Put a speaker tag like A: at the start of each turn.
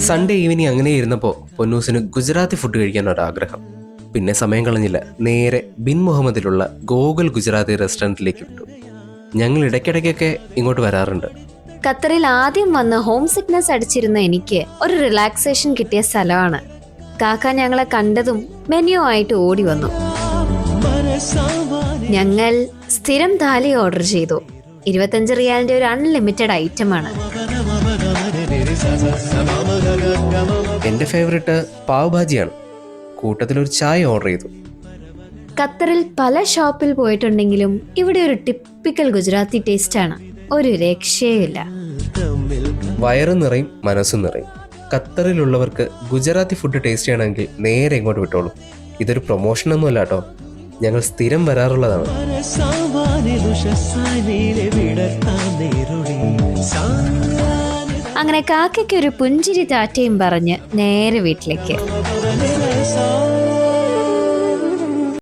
A: Sunday evening അങ്ങനെ ഇരുന്നപ്പോൾ പൊന്നൂസിന് Gujarati food കഴിക്കാൻ ഒരാഗ്രഹം. പിന്നെ സമയം കളഞ്ഞില്ല, നേരെ ബിൻ മുഹമ്മദിലുള്ള ഗോകുൽ ഗുജറാത്തി റെസ്റ്റോറൻറ്റിലേക്ക് വിട്ടു. ഞങ്ങൾ ഇടയ്ക്കിടയ്ക്കൊക്കെ ഇങ്ങോട്ട് വരാറുണ്ട്.
B: ഖത്തറിൽ ആദ്യം വന്ന് ഹോം സിക്നസ് അടിച്ചിരുന്ന എനിക്ക് ഒരു റിലാക്സേഷൻ കിട്ടിയ സ്ഥലമാണ്. കാക്ക ഞങ്ങളെ കണ്ടതും മെനു ആയിട്ട് ഓടി വന്നു. ഞങ്ങൾ സ്ഥിരം താലി ഓർഡർ ചെയ്തു. 25 റിയാലിന്റെ ഒരു അൺലിമിറ്റഡ് ഐറ്റമാണ്.
A: എൻ്റെ ഫേവറേറ്റ് പാവ് ഭാജിയാണ്. കൂട്ടത്തിലൊരു ചായ ഓർഡർ ചെയ്തു.
B: ഖത്തറിൽ പല ഷോപ്പിൽ പോയിട്ടുണ്ടെങ്കിലും ഇവിടെ ഒരു ടിപ്പിക്കൽ ഗുജറാത്തി ടേസ്റ്റാണ്. ഒരു രക്ഷയുമില്ല.
A: വയറും നിറയും മനസ്സും നിറയും. ഖത്തറിലുള്ളവർക്ക് ഗുജറാത്തി ഫുഡ് ടേസ്റ്റ് ചെയ്യണമെങ്കിൽ നേരെ ഇങ്ങോട്ട് വിട്ടോളൂ. ഇതൊരു പ്രൊമോഷനൊന്നുമല്ല കേട്ടോ, ഞങ്ങൾ സ്ഥിരം വരാറുള്ളതാണ്.
B: അങ്ങനെ കാക്കയ്ക്ക് ഒരു പുഞ്ചിരി ടാറ്റയും പറഞ്ഞ് നേരെ വീട്ടിലേക്ക്.